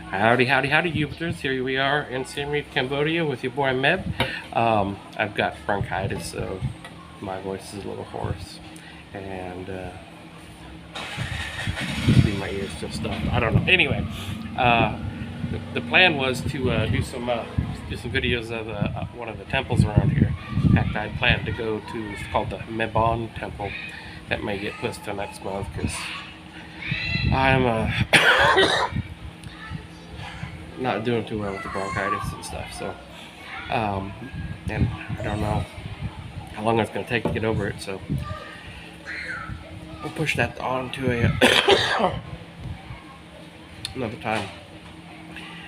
Howdy, howdy, howdy, Euphrates. Here we are in Siem Reap, Cambodia with your boy Meb. I've got bronchitis, so my voice is a little hoarse. And see, my ears still stuffed. I don't know. Anyway, the plan was to do some videos of one of the temples around here. In fact, I planned to go to, it's called the Mebon Temple. That may get pushed to next month because I'm not doing too well with the bronchitis and stuff, so and I don't know how long it's going to take to get over it, so we'll push that on to another time,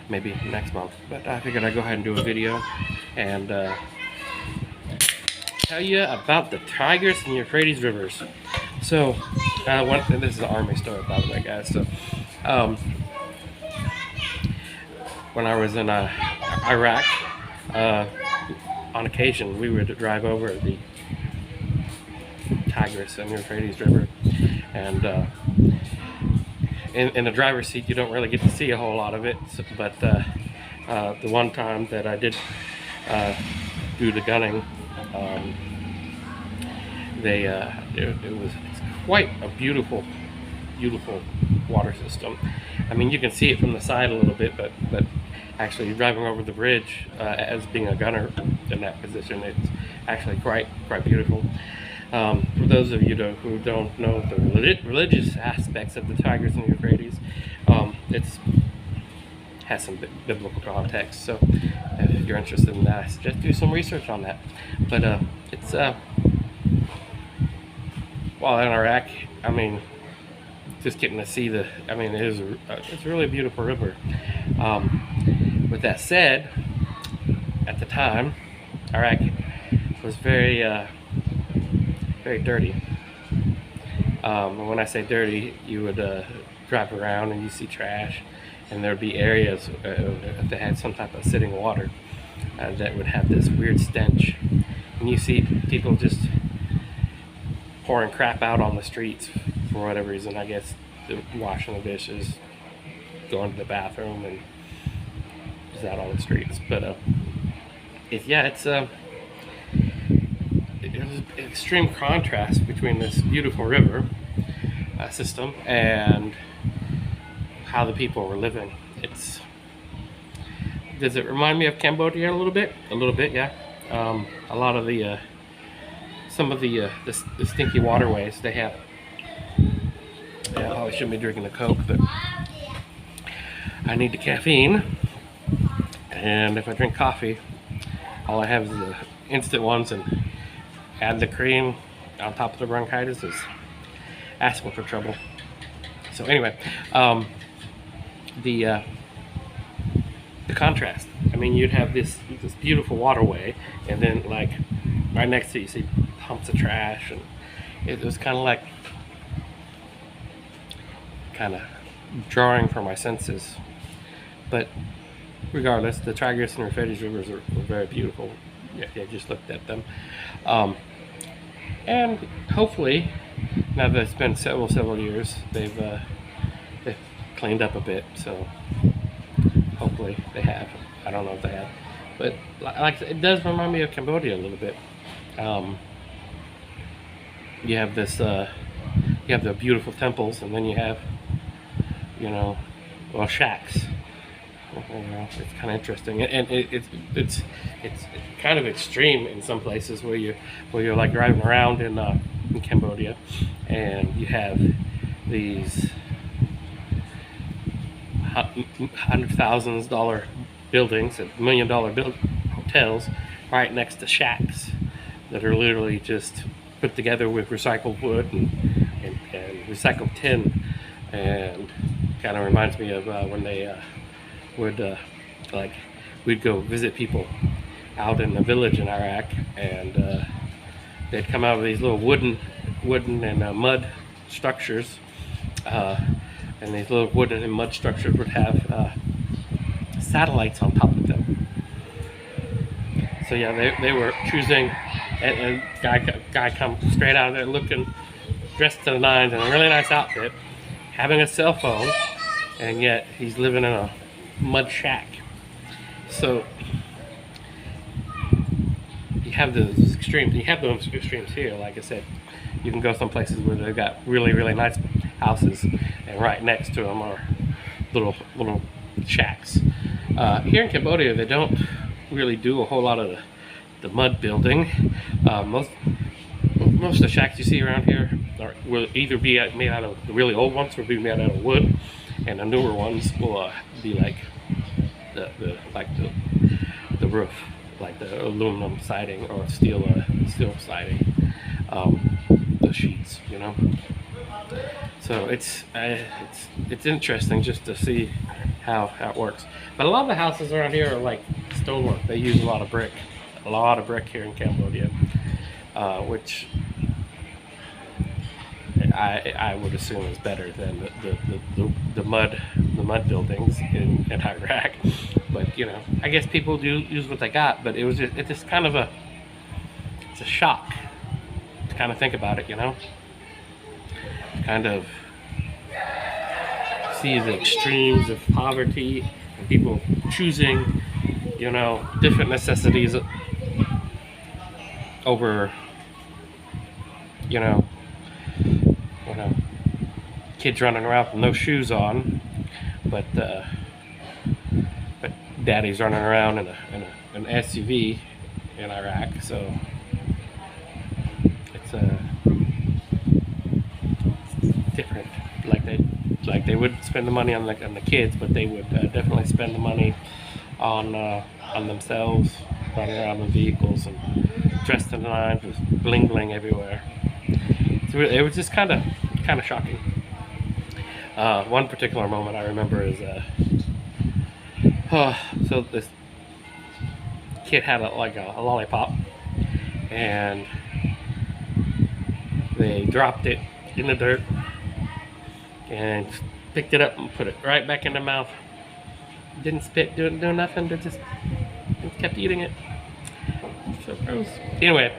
maybe next month. But I figured I'd go ahead and do a video and tell you about the Tigris and Euphrates rivers. So this is an army story, by the way, guys. So when I was in Iraq, on occasion we would drive over the Tigris and Euphrates River, and in the driver's seat you don't really get to see a whole lot of it, but the one time that I did do the gunning, it's quite a beautiful water system. I mean, you can see it from the side a little bit, but actually driving over the bridge as being a gunner in that position, it's actually quite beautiful. For those of you who don't know the religious aspects of the Tigris and Euphrates, it has some biblical context. So if you're interested in that, I suggest do some research on that. But it's while in Iraq, I mean, just getting to see it's a really beautiful river. With that said, at the time, Iraq was very dirty. When I say dirty, you would drive around and you see trash, and there would be areas if they had some type of sitting water that would have this weird stench, and you see people just pouring crap out on the streets for whatever reason. I guess washing the dishes, going to the bathroom, and just out on the streets. But it's an extreme contrast between this beautiful river system and how the people were living. Does it remind me of Cambodia a little bit? A little bit, yeah. A lot of some of the stinky waterways they have. Yeah, I probably shouldn't be drinking the Coke, but I need the caffeine. And if I drink coffee, all I have is the instant ones, and add the cream on top of the bronchitis is asking for trouble. So anyway, the contrast. I mean, you'd have this beautiful waterway, and then like right next to you see humps of trash, and it was kind of drawing for my senses. But regardless, the Tigris and Euphrates rivers were very beautiful. Yeah, I just looked at them, and hopefully, now that it's been several years, they've cleaned up a bit. So hopefully they have. I don't know if they have, but like it does remind me of Cambodia a little bit. You have this, you have the beautiful temples, and then you have, shacks. It's kind of interesting, and it's kind of extreme in some places where you're like driving around in Cambodia, and you have these $100,000 buildings and $1 million hotels right next to shacks that are literally just put together with recycled wood and recycled tin, and kind of reminds me of when they we'd go visit people out in the village in Iraq, and they'd come out of these little wooden and mud structures, and these little wooden and mud structures would have satellites on top of them. So yeah, they were choosing, and guy come straight out of there looking, dressed to the nines in a really nice outfit, having a cell phone, and yet he's living in a mud shack. So you have those extremes. You have those extremes here. Like I said, you can go some places where they've got really, really nice houses, and right next to them are little shacks. Here in Cambodia, they don't really do a whole lot of the mud building. Most of the shacks you see around here will either be made out of, the really old ones will be made out of wood, and the newer ones will be like the roof, like the aluminum siding or steel siding, the sheets, you know. So it's interesting just to see how it works. But a lot of the houses around here are like stonework. They use a lot of brick here in Cambodia, which I would assume is better than the mud buildings in Iraq. But you know, I guess people do use what they got. But it's just kind of it's a shock to kind of think about it, you know. Kind of see the extremes of poverty and people choosing, you know, different necessities over, you know, kids running around with no shoes on, but daddy's running around in an SUV in Iraq. So it's different. Like they would spend the money on the kids, but they would definitely spend the money on themselves, running around in vehicles and dressed in the nines with bling bling everywhere. It was just kind of shocking. One particular moment I remember is so this kid had a lollipop, and they dropped it in the dirt and picked it up and put it right back in their mouth. Didn't spit, do nothing. They just kept eating it. So gross. Anyway,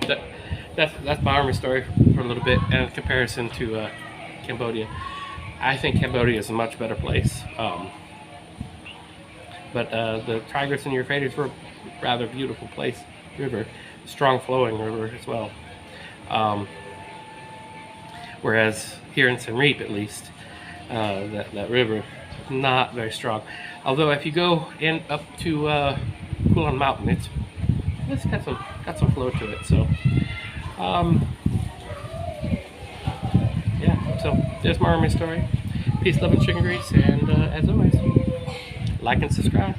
that's my army story for a little bit, and in comparison to Cambodia. I think Cambodia is a much better place. But the Tigris and Euphrates were a rather beautiful river, strong flowing river as well. Whereas here in Siem Reap, at least, that river is not very strong. Although if you go up to Kulan Mountain, it's got some flow to it. So yeah, so there's my army story. Peace, love, and chicken grease, and as always, like and subscribe.